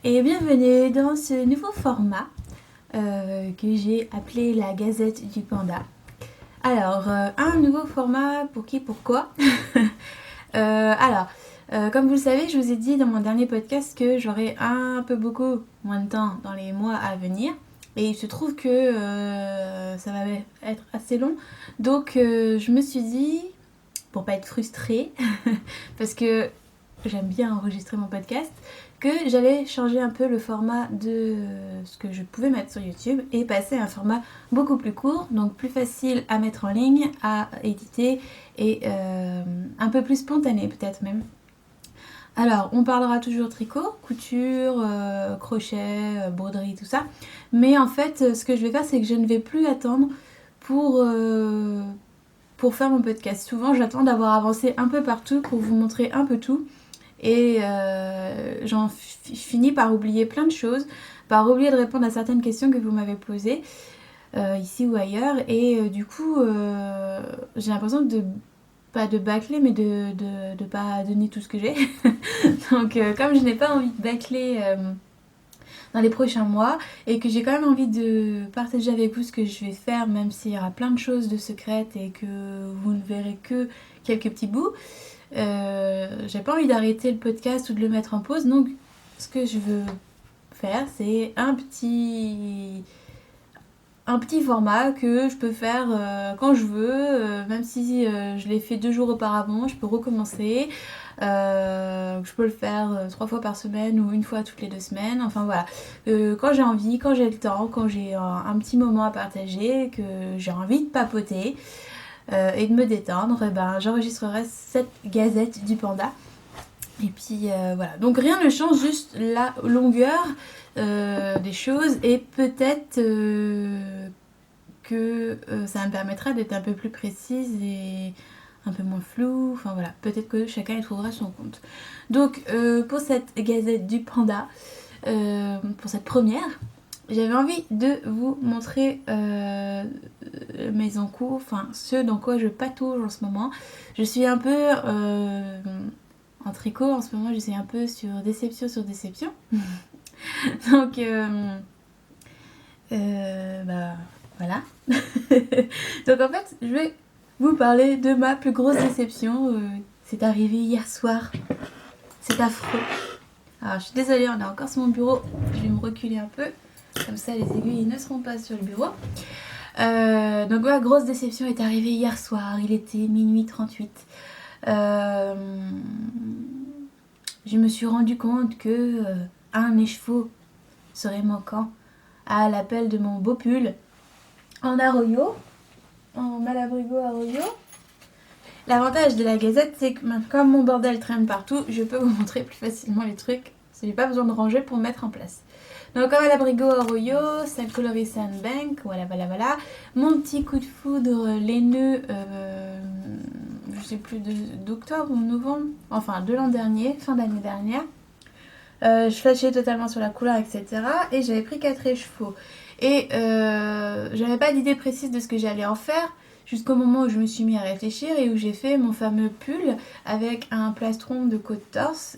et bienvenue dans ce nouveau format que j'ai appelé la Gazette du Panda. Alors, un nouveau format pour qui, pourquoi Comme vous le savez, je vous ai dit dans mon dernier podcast que j'aurais un peu beaucoup moins de temps dans les mois à venir. Et il se trouve que ça va être assez long. Donc je me suis dit, pour pas être frustrée, parce que j'aime bien enregistrer mon podcast, que j'allais changer un peu le format de ce que je pouvais mettre sur YouTube et passer à un format beaucoup plus court, donc plus facile à mettre en ligne, à éditer et un peu plus spontané peut-être même. Alors, on parlera toujours tricot, couture, crochet, broderie, tout ça. Mais en fait, ce que je vais faire, c'est que je ne vais plus attendre pour faire mon podcast. Souvent, j'attends d'avoir avancé un peu partout pour vous montrer un peu tout. Et j'en finis par oublier plein de choses, par oublier de répondre à certaines questions que vous m'avez posées, ici ou ailleurs. Et du coup, j'ai l'impression de pas de bâcler, mais de pas donner tout ce que j'ai. Donc comme je n'ai pas envie de bâcler dans les prochains mois et que j'ai quand même envie de partager avec vous ce que je vais faire, même s'il y aura plein de choses de secrètes et que vous ne verrez que quelques petits bouts, j'ai pas envie d'arrêter le podcast ou de le mettre en pause. Donc ce que je veux faire, c'est un petit format que je peux faire quand je veux, même si je l'ai fait 2 jours auparavant, je peux recommencer. Je peux le faire 3 fois par semaine ou une fois toutes les 2 semaines. Enfin voilà, quand j'ai envie, quand j'ai le temps, quand j'ai un petit moment à partager, que j'ai envie de papoter et de me détendre, et ben, j'enregistrerai cette Gazette du Panda. Et puis voilà, donc rien ne change, juste la longueur des choses et peut-être que ça me permettra d'être un peu plus précise et un peu moins floue. Enfin voilà, peut-être que chacun y trouvera son compte. Donc pour cette Gazette du Panda, pour cette première, j'avais envie de vous montrer mes encours, enfin ce dans quoi je patauge en ce moment. Je suis un peu en tricot en ce moment, je suis un peu sur déception sur déception. Donc bah voilà. Donc en fait, je vais vous parler de ma plus grosse déception. C'est arrivé hier soir. C'est affreux. Alors je suis désolée, on est encore sur mon bureau. Je vais me reculer un peu. Comme ça, les aiguilles ne seront pas sur le bureau. Donc ma grosse déception est arrivée hier soir. Il était minuit 38. Je me suis rendu compte que un écheveau serait manquant à l'appel de mon beau pull en Arroyo, en Malabrigo Arroyo. L'avantage de la Gazette, c'est que comme mon bordel traîne partout, je peux vous montrer plus facilement les trucs. J'ai pas besoin de ranger pour mettre en place. Donc en Malabrigo Arroyo, Saint Coloris Sandbank, voilà. Mon petit coup de foudre laineux, je sais plus, d'octobre ou novembre, enfin de l'an dernier, fin d'année dernière. Je flashais totalement sur la couleur, etc. Et j'avais pris 4 écheveaux. Et j'avais pas d'idée précise de ce que j'allais en faire jusqu'au moment où je me suis mis à réfléchir et où j'ai fait mon fameux pull avec un plastron de côte-torse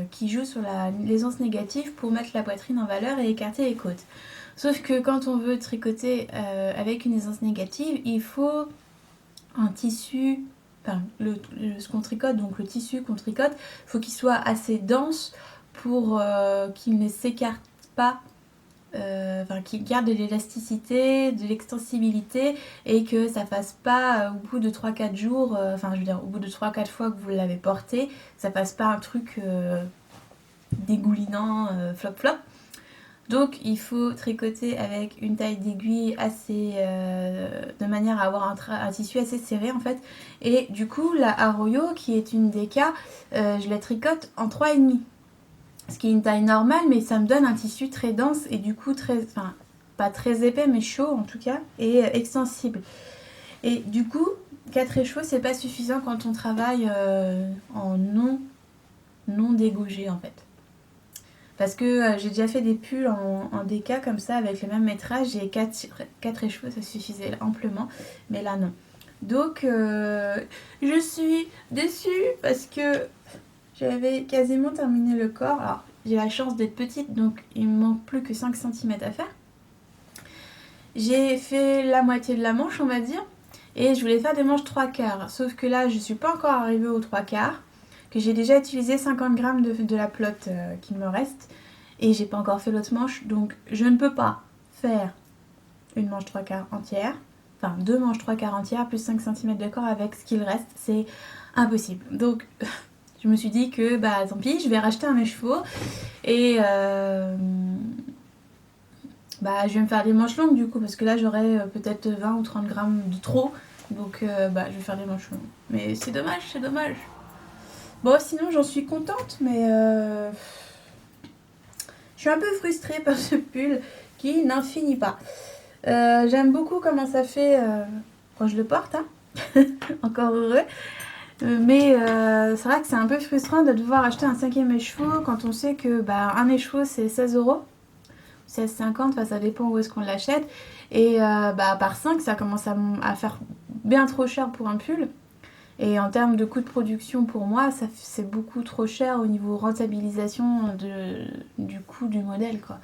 qui joue sur la l'aisance négative pour mettre la poitrine en valeur et écarter les côtes. Sauf que quand on veut tricoter avec une aisance négative, il faut un tissu, enfin ce qu'on tricote, donc le tissu qu'on tricote, il faut qu'il soit assez dense pour qu'il ne s'écarte pas, qu'il garde de l'élasticité, de l'extensibilité et que ça fasse pas au bout de 3-4 jours, au bout de 3-4 fois que vous l'avez porté, ça fasse pas un truc dégoulinant, flop. Donc il faut tricoter avec une taille d'aiguille assez de manière à avoir un tissu assez serré en fait. Et du coup la Arroyo, qui est une des cas, je la tricote en 3,5. Ce qui est une taille normale, mais ça me donne un tissu très dense et du coup pas très épais, mais chaud en tout cas, et extensible. Et du coup, 4 écheveaux, c'est pas suffisant quand on travaille en non dégaugé en fait. Parce que j'ai déjà fait des pulls en DK comme ça, avec le même métrage, et 4 écheveaux, ça suffisait amplement, mais là non. Donc, je suis déçue parce que j'avais quasiment terminé le corps. Alors, j'ai la chance d'être petite, donc il me manque plus que 5 cm à faire. J'ai fait la moitié de la manche, on va dire, et je voulais faire des manches 3/4. Sauf que là, je suis pas encore arrivée aux 3/4, que j'ai déjà utilisé 50 grammes de la pelote qu'il me reste, et j'ai pas encore fait l'autre manche, donc je ne peux pas faire une manche 3/4 entière, enfin 2 manches 3/4 entières, plus 5 cm de corps avec ce qu'il reste, c'est impossible. Donc je me suis dit que bah tant pis, je vais racheter un écheveau, et bah, je vais me faire des manches longues du coup, parce que là j'aurai peut-être 20 ou 30 grammes de trop. Donc bah, je vais faire des manches longues. Mais c'est dommage, c'est dommage. Bon, sinon j'en suis contente, mais je suis un peu frustrée par ce pull qui n'en finit pas. J'aime beaucoup comment ça fait quand je le porte, hein. Encore heureux. Mais c'est vrai que c'est un peu frustrant de devoir acheter un 5e écheveau quand on sait que bah, un écheveau c'est 16 €. 16,50, enfin, ça dépend où est-ce qu'on l'achète. Et bah, par 5, ça commence à faire bien trop cher pour un pull. Et en termes de coût de production, pour moi, c'est beaucoup trop cher au niveau rentabilisation du coût du modèle, quoi.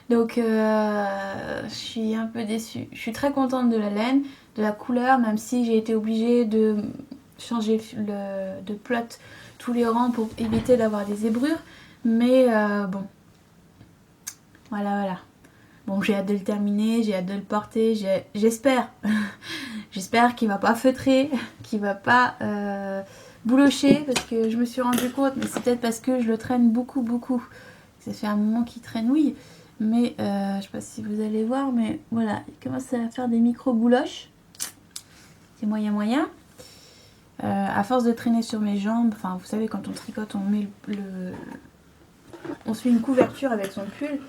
Donc, je suis un peu déçue. Je suis très contente de la laine, de la couleur, même si j'ai été obligée de changer de plot tous les rangs pour éviter d'avoir des zébrures. Mais bon, voilà. Bon, j'ai hâte de le terminer, j'ai hâte de le porter, j'espère. J'espère qu'il va pas feutrer, qu'il va pas boulocher, parce que je me suis rendu compte, mais c'est peut-être parce que je le traîne beaucoup. Ça fait un moment qu'il traînouille, mais je sais pas si vous allez voir, mais voilà, il commence à faire des micro-bouloches. C'est moyen. À force de traîner sur mes jambes, enfin vous savez quand on tricote, on met on se fait une couverture avec son pull,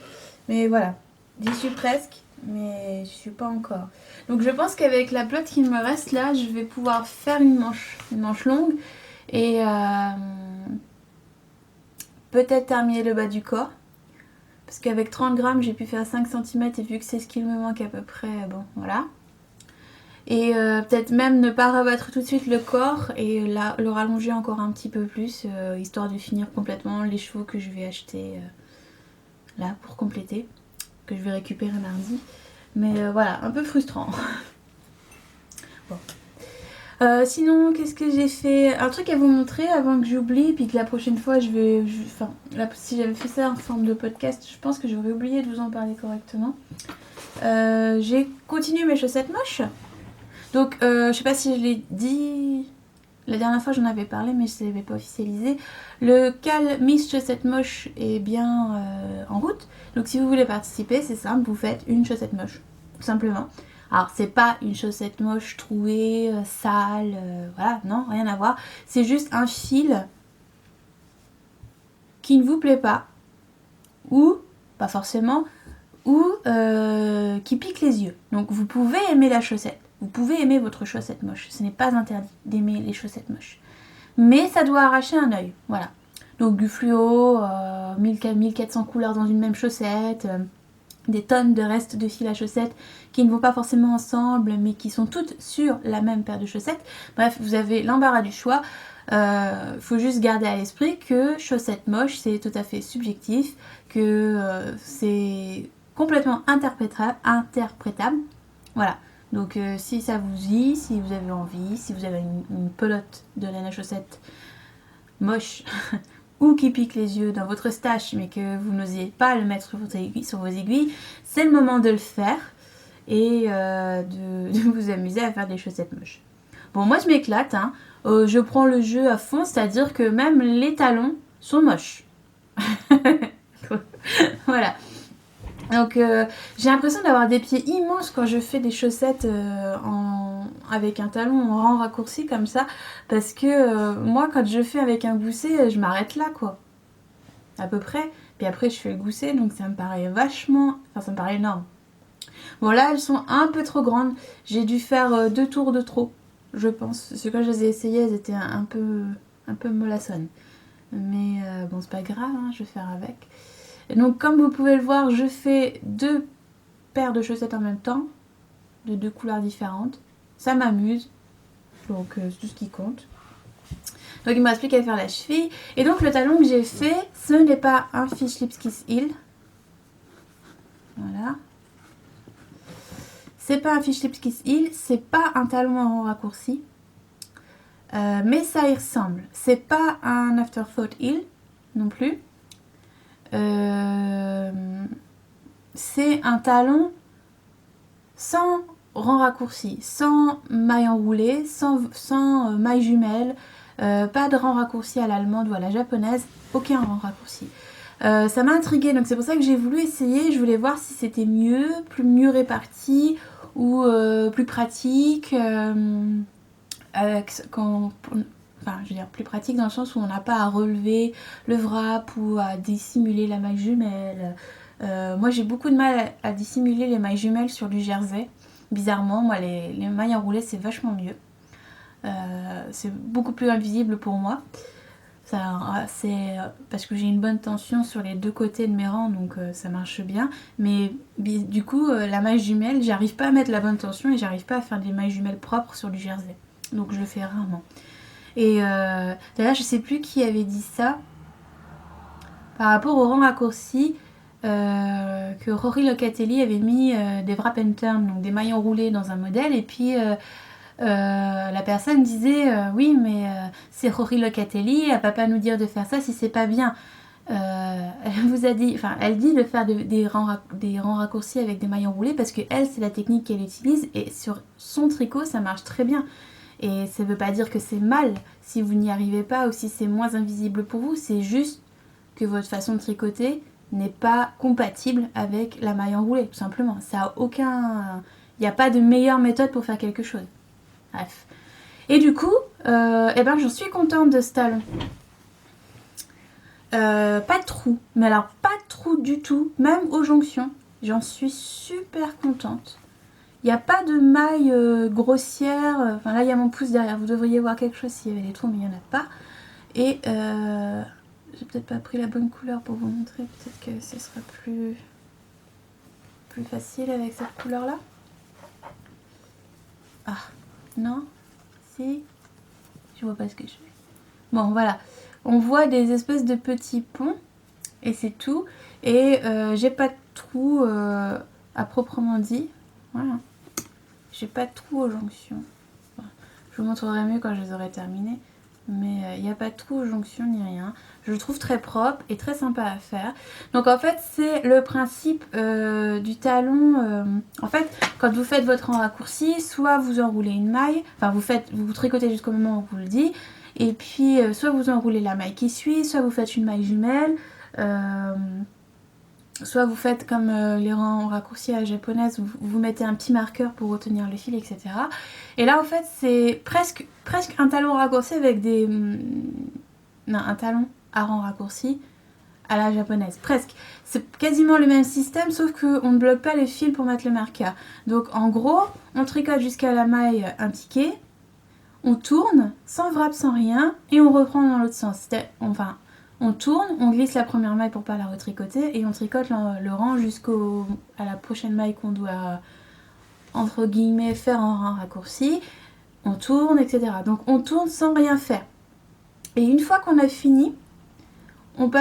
mais voilà. J'y suis presque, mais je suis pas encore. Donc je pense qu'avec la pelote qu'il me reste là, je vais pouvoir faire une manche longue et peut-être terminer le bas du corps. Parce qu'avec 30 grammes, j'ai pu faire 5 cm et vu que c'est ce qu'il me manque à peu près, bon voilà. Et peut-être même ne pas rabattre tout de suite le corps et le rallonger encore un petit peu plus, histoire de finir complètement les chevaux que je vais acheter là pour compléter, que je vais récupérer mardi. Mais voilà, un peu frustrant. Bon. Sinon, qu'est-ce que j'ai fait? Un truc à vous montrer avant que j'oublie, puis que la prochaine fois, enfin, si j'avais fait ça en forme de podcast, je pense que j'aurais oublié de vous en parler correctement. J'ai continué mes chaussettes moches. Donc, je sais pas si je l'ai dit... La dernière fois, j'en avais parlé, mais je ne l'avais pas officialisé. Le Cal Miss Chaussette Moche est bien en route. Donc, si vous voulez participer, c'est simple, vous faites une chaussette moche, tout simplement. Alors, c'est pas une chaussette moche trouée, sale, voilà, non, rien à voir. C'est juste un fil qui ne vous plaît pas, ou, pas forcément, ou qui pique les yeux. Donc, vous pouvez aimer la chaussette. Vous pouvez aimer votre chaussette moche. Ce n'est pas interdit d'aimer les chaussettes moches. Mais ça doit arracher un œil. Voilà. Donc du fluo, 1400 couleurs dans une même chaussette, des tonnes de restes de fil à chaussettes qui ne vont pas forcément ensemble, mais qui sont toutes sur la même paire de chaussettes. Bref, vous avez l'embarras du choix. Faut juste garder à l'esprit que chaussette moche, c'est tout à fait subjectif, que c'est complètement interprétable. Voilà. Donc si ça vous dit, si vous avez envie, si vous avez une pelote de laine à chaussettes moche ou qui pique les yeux dans votre stache mais que vous n'osiez pas le mettre sur vos aiguilles, c'est le moment de le faire et de vous amuser à faire des chaussettes moches. Bon, moi je m'éclate, hein. Je prends le jeu à fond, c'est-à-dire que même les talons sont moches. Voilà. Donc j'ai l'impression d'avoir des pieds immenses quand je fais des chaussettes avec un talon en rang raccourci comme ça, parce que moi quand je fais avec un gousset, je m'arrête là quoi, à peu près, puis après je fais le gousset, donc ça me paraît ça me paraît énorme. Bon là elles sont un peu trop grandes, j'ai dû faire 2 tours de trop, je pense, parce que quand je les ai essayées elles étaient un peu mollassonnes, mais bon c'est pas grave, hein, je vais faire avec. Et donc comme vous pouvez le voir, je fais 2 paires de chaussettes en même temps, de 2 couleurs différentes. Ça m'amuse, donc c'est tout ce qui compte. Donc il me reste plus qu'à faire la cheville. Et donc le talon que j'ai fait, ce n'est pas un Fish Lips Kiss Heel. Voilà. C'est pas un Fish Lips Kiss Heel, c'est pas un talon en rond raccourci. Mais ça y ressemble. C'est pas un Afterthought Heel non plus. C'est un talon sans rang raccourci, sans maille enroulée, sans maille jumelle, pas de rang raccourci à l'allemande ou à la japonaise, aucun rang raccourci. Ça m'a intriguée, donc c'est pour ça que j'ai voulu essayer. Je voulais voir si c'était mieux réparti ou plus pratique. Enfin, je veux dire plus pratique dans le sens où on n'a pas à relever le wrap ou à dissimuler la maille jumelle. Moi j'ai beaucoup de mal à dissimuler les mailles jumelles sur du jersey. Bizarrement, moi les mailles enroulées c'est vachement mieux. C'est beaucoup plus invisible pour moi. C'est parce que j'ai une bonne tension sur les deux côtés de mes rangs, donc ça marche bien. Mais du coup, la maille jumelle, j'arrive pas à mettre la bonne tension et j'arrive pas à faire des mailles jumelles propres sur du jersey. Donc je le fais rarement. Et d'ailleurs, je sais plus qui avait dit ça par rapport au rang raccourci. Que Rory Locatelli avait mis des wrap and turn, donc des mailles enroulées dans un modèle, et puis la personne disait oui mais c'est Rory Locatelli, elle va pas nous dire de faire ça si c'est pas bien. Elle vous a dit, enfin elle dit de faire des rangs raccourcis avec des mailles enroulées parce que elle c'est la technique qu'elle utilise et sur son tricot ça marche très bien. Et ça veut pas dire que c'est mal si vous n'y arrivez pas ou si c'est moins invisible pour vous, c'est juste que votre façon de tricoter n'est pas compatible avec la maille enroulée, tout simplement. Ça a aucun... Il n'y a pas de meilleure méthode pour faire quelque chose. Bref. Et du coup, j'en suis contente de ce talon. Pas de trou. Mais alors, pas de trou du tout, même aux jonctions. J'en suis super contente. Il n'y a pas de maille grossière. Enfin, là, il y a mon pouce derrière. Vous devriez voir quelque chose s'il y avait des trous, mais il n'y en a pas. Et... j'ai peut-être pas pris la bonne couleur pour vous montrer. Peut-être que ce sera plus facile avec cette couleur-là. Ah, non, si, je vois pas ce que je fais. Bon, voilà. On voit des espèces de petits ponts et c'est tout. Et j'ai pas de trou à proprement dit. Voilà. J'ai pas de trou aux jonctions. Bon, je vous montrerai mieux quand je les aurai terminées. Mais il n'y a pas de trou aux jonctions ni rien. Je le trouve très propre et très sympa à faire. Donc en fait c'est le principe du talon. En fait quand vous faites votre rang raccourci, soit vous enroulez une maille, enfin vous tricotez jusqu'au moment où on vous le dit. Et puis soit vous enroulez la maille qui suit, soit vous faites une maille jumelle. Soit vous faites comme les rangs raccourcis à la japonaise, vous mettez un petit marqueur pour retenir le fil, etc. Et là en fait c'est presque un talon raccourci avec des... Non, un talon à rang raccourci à la japonaise, presque. C'est quasiment le même système sauf qu'on ne bloque pas les fils pour mettre le marqueur. Donc en gros, on tricote jusqu'à la maille indiquée, on tourne sans wrap, sans rien, et on reprend dans l'autre sens. Enfin... On tourne, on glisse la première maille pour pas la retricoter et on tricote le rang à la prochaine maille qu'on doit, entre guillemets, faire en rang raccourci. On tourne, etc. Donc on tourne sans rien faire. Et une fois qu'on a fini, on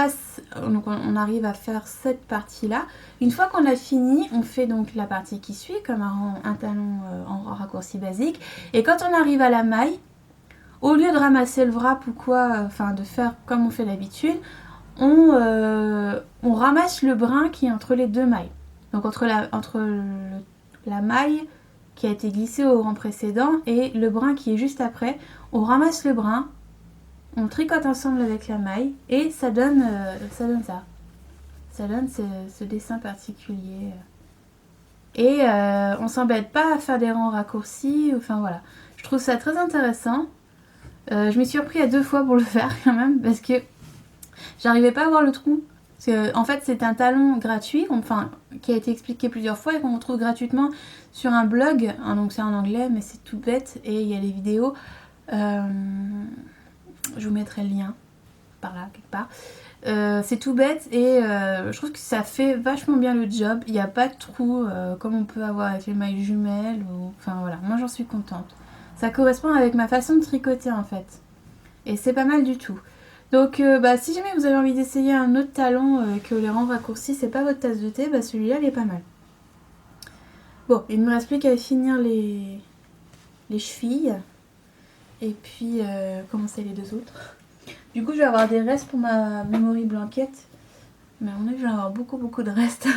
arrive à faire cette partie-là. Une fois qu'on a fini, on fait donc la partie qui suit, comme un talon en rang raccourci basique. Et quand on arrive à la maille, au lieu de ramasser le wrap ou quoi, enfin de faire comme on fait d'habitude, on ramasse le brin qui est entre les deux mailles. Donc entre la maille qui a été glissée au rang précédent et le brin qui est juste après, on ramasse le brin, on tricote ensemble avec la maille et ça donne ça. Ça donne ce dessin particulier. Et on s'embête pas à faire des rangs raccourcis, enfin voilà. Je trouve ça très intéressant. Je m'y suis repris à 2 fois pour le faire quand même parce que j'arrivais pas à voir le trou. Parce que, en fait c'est un talon gratuit, qui a été expliqué plusieurs fois et qu'on retrouve gratuitement sur un blog. Donc c'est en anglais mais c'est tout bête et il y a les vidéos. Je vous mettrai le lien par là quelque part. C'est tout bête et je trouve que ça fait vachement bien le job. Il n'y a pas de trou comme on peut avoir avec les mailles jumelles. Enfin voilà, moi j'en suis contente. Ça correspond avec ma façon de tricoter en fait. Et c'est pas mal du tout. Donc si jamais vous avez envie d'essayer un autre talon que les rangs raccourcis, c'est pas votre tasse de thé, celui-là il est pas mal. Bon, il ne me reste plus qu'à finir les chevilles. Et puis commencer les deux autres. Du coup je vais avoir des restes pour ma memory blanquette. Mais à mon avis je vais avoir beaucoup de restes.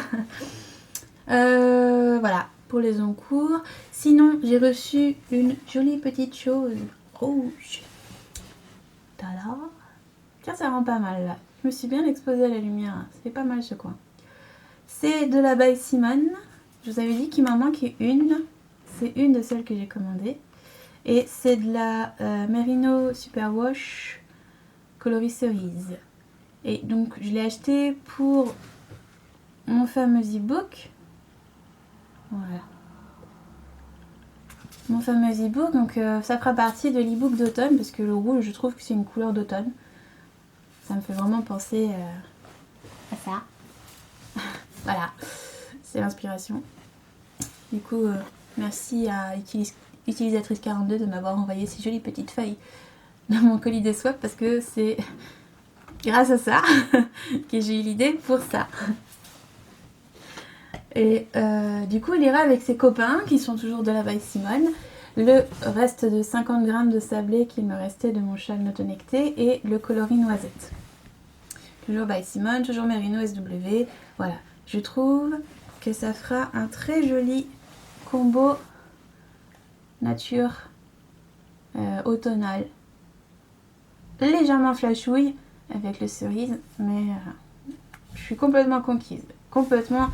Voilà, pour les encours. Sinon j'ai reçu une jolie petite chose rouge. Tada. Tiens, ça rend pas mal là. Je me suis bien exposée à la lumière. C'est pas mal ce coin. C'est de la By Simone. Je vous avais dit qu'il m'en manquait une. C'est une de celles que j'ai commandées. Et c'est de la Merino Superwash coloris cerise. Et donc je l'ai acheté pour mon fameux e-book. Voilà. Mon fameux e-book. Donc ça fera partie de l'e-book d'automne parce que le rouge, je trouve que c'est une couleur d'automne. Ça me fait vraiment penser à ça. Voilà. C'est l'inspiration. Du coup, merci à Utilisatrice 42 de m'avoir envoyé ces jolies petites feuilles dans mon colis de swap parce que c'est grâce à ça que j'ai eu l'idée pour ça. Et du coup, il ira avec ses copains qui sont toujours de la By Simone. Le reste de 50 grammes de sablé qu'il me restait de mon châle Notonecté et le coloris noisette. Toujours By Simone, toujours Merino SW. Voilà, je trouve que ça fera un très joli combo nature automnale. Légèrement flashouille avec le cerise, mais je suis complètement conquise. Complètement.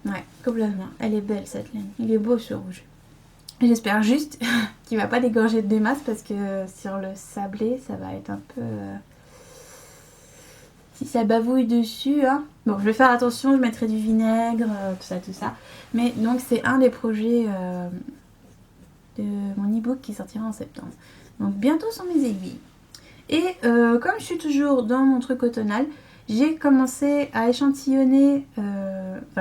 Ouais, complètement. Elle est belle cette laine. Il est beau ce rouge. J'espère juste qu'il va pas dégorger des masses parce que sur le sablé, ça va être un peu... si ça bavouille dessus, hein. Bon, je vais faire attention, je mettrai du vinaigre, tout ça. Mais donc c'est un des projets de mon e-book qui sortira en septembre. Donc bientôt sont mes aiguilles. Et comme je suis toujours dans mon truc automnal, j'ai commencé à échantillonner,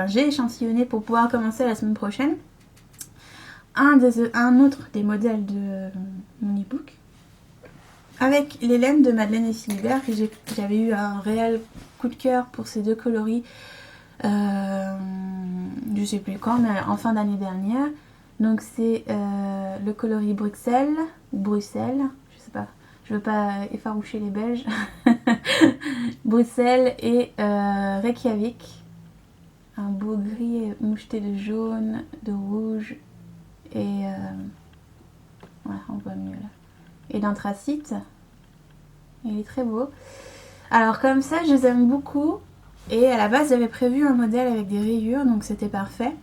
j'ai échantillonné pour pouvoir commencer la semaine prochaine un autre des modèles de mon e-book avec les laines de Madeleine et Philibert que j'avais eu un réel coup de cœur pour ces deux coloris je sais plus quand, mais en fin d'année dernière. Donc c'est le coloris Bruxelles, je sais pas, je veux pas effaroucher les Belges. Bruxelles et Reykjavik. Un beau gris moucheté de jaune, de rouge et voilà, on voit mieux là. Et d'anthracite. Il est très beau. Alors comme ça, je les aime beaucoup. Et à la base, j'avais prévu un modèle avec des rayures, donc c'était parfait.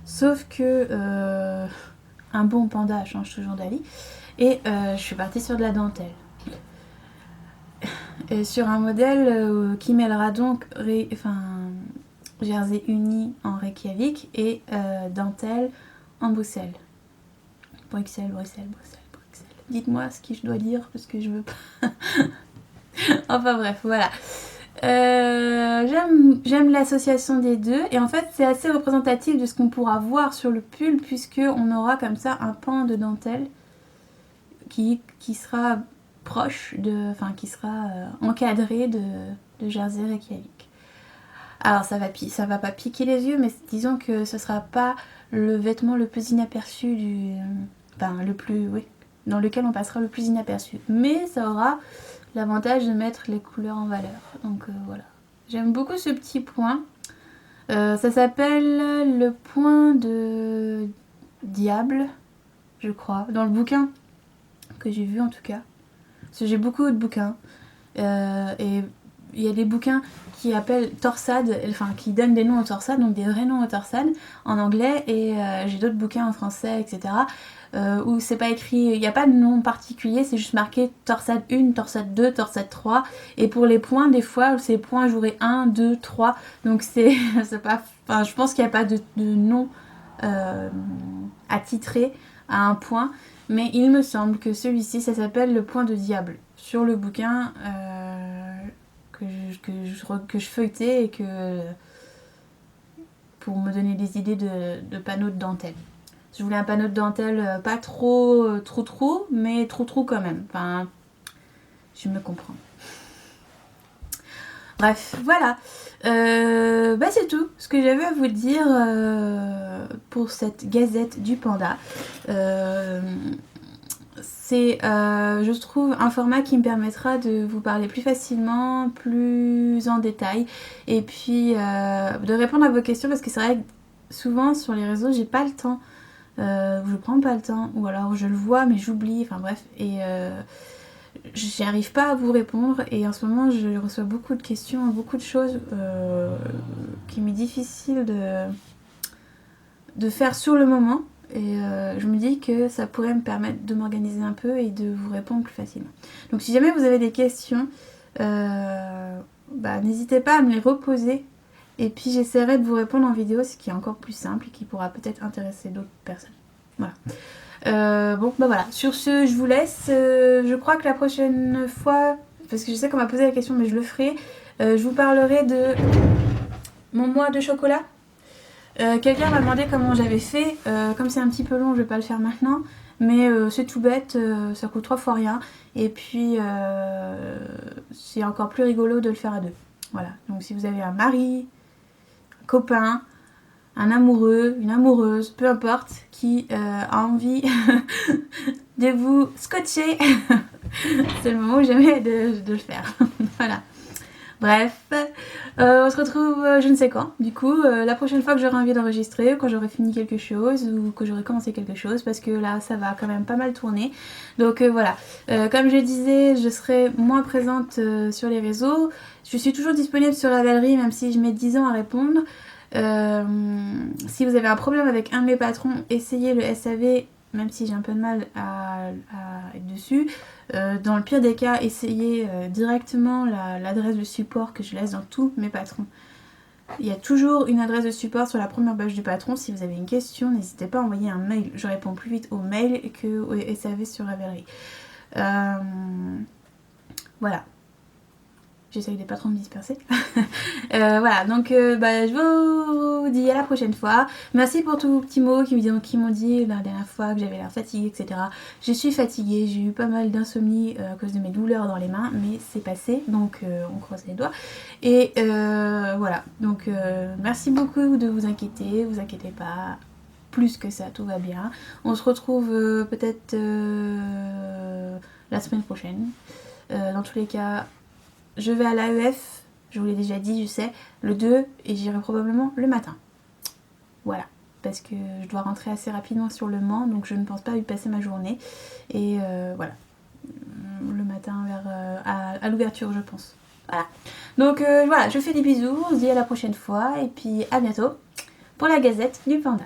Sauf que un bon panda change toujours d'avis. Et je suis partie sur de la dentelle. Et sur un modèle qui mêlera donc jersey uni en Reykjavik et dentelle en Bruxelles. Bruxelles. Dites-moi ce que je dois dire parce que je veux pas. Enfin bref, voilà. J'aime l'association des deux et en fait c'est assez représentatif de ce qu'on pourra voir sur le pull puisque on aura comme ça un pan de dentelle qui sera proche qui sera encadré de jersey Reykjavik. Alors ça va pas piquer les yeux, mais disons que ce sera pas le vêtement le plus inaperçu dans lequel on passera le plus inaperçu. Mais ça aura l'avantage de mettre les couleurs en valeur. Donc voilà. J'aime beaucoup ce petit point. Ça s'appelle le point de diable, je crois, dans le bouquin que j'ai vu en tout cas. Parce que j'ai beaucoup de bouquins. Et il y a des bouquins qui appellent torsades, qui donnent des noms aux torsades, donc des vrais noms aux torsades en anglais, et j'ai d'autres bouquins en français, etc. Où c'est pas écrit, il n'y a pas de nom particulier, c'est juste marqué torsade 1, torsade 2, torsade 3, et pour les points, des fois, c'est points j'aurai 1, 2, 3, donc c'est pas, je pense qu'il n'y a pas de nom attitré à un point, mais il me semble que celui-ci, ça s'appelle le point de diable, sur le bouquin que je feuilletais et pour me donner des idées de panneaux de dentelle. Je voulais un panneau de dentelle pas trop trou-trou, mais trou-trou quand même. Enfin, je me comprends. Bref, voilà. C'est tout ce que j'avais à vous dire pour cette gazette du panda. C'est, je trouve, un format qui me permettra de vous parler plus facilement, plus en détail, et puis de répondre à vos questions, parce que c'est vrai que souvent sur les réseaux, j'ai pas le temps, je prends pas le temps, ou alors je le vois mais j'oublie, enfin bref, et j'y arrive pas à vous répondre, et en ce moment je reçois beaucoup de questions, beaucoup de choses qui m'est difficile de faire sur le moment. Et je me dis que ça pourrait me permettre de m'organiser un peu et de vous répondre plus facilement. Donc si jamais vous avez des questions, n'hésitez pas à me les reposer. Et puis j'essaierai de vous répondre en vidéo, ce qui est encore plus simple et qui pourra peut-être intéresser d'autres personnes. Voilà. Voilà. Sur ce, je vous laisse. Je crois que la prochaine fois, parce que je sais qu'on m'a posé la question, mais je le ferai, je vous parlerai de mon mois de chocolat. Quelqu'un m'a demandé comment j'avais fait. Comme c'est un petit peu long, je vais pas le faire maintenant. Mais c'est tout bête, ça coûte 3 fois rien. Et puis c'est encore plus rigolo de le faire à deux. Voilà. Donc si vous avez un mari, un copain, un amoureux, une amoureuse, peu importe, qui a envie de vous scotcher, c'est le moment où jamais de le faire. Voilà. Bref, on se retrouve je ne sais quand, du coup, la prochaine fois que j'aurai envie d'enregistrer, quand j'aurai fini quelque chose ou que j'aurai commencé quelque chose, parce que là ça va quand même pas mal tourner. Donc voilà, comme je disais, je serai moins présente sur les réseaux. Je suis toujours disponible sur Ravelry, même si je mets 10 ans à répondre. Si vous avez un problème avec un de mes patrons, essayez le SAV, même si j'ai un peu de mal à être dessus. Dans le pire des cas, essayez directement l'adresse de support que je laisse dans tous mes patrons. Il y a toujours une adresse de support sur la première page du patron. Si vous avez une question, n'hésitez pas à envoyer un mail. Je réponds plus vite au mail qu'au SAV sur Ravelry. Voilà. J'essaye de pas trop me disperser. Voilà, donc je vous dis à la prochaine fois. Merci pour tous vos petits mots qui m'ont dit la dernière fois que j'avais l'air fatiguée, etc. Je suis fatiguée, j'ai eu pas mal d'insomnie à cause de mes douleurs dans les mains, mais c'est passé, donc on croise les doigts. Et voilà, donc merci beaucoup de vous inquiétez pas. Plus que ça, tout va bien. On se retrouve peut-être la semaine prochaine. Dans tous les cas, je vais à l'AEF, je vous l'ai déjà dit, je sais, le 2, et j'irai probablement le matin. Voilà, parce que je dois rentrer assez rapidement sur le Mans, donc je ne pense pas y passer ma journée. Et voilà, le matin à l'ouverture, je pense. Voilà, donc voilà, je fais des bisous, on se dit à la prochaine fois, et puis à bientôt pour la Gazette du Panda.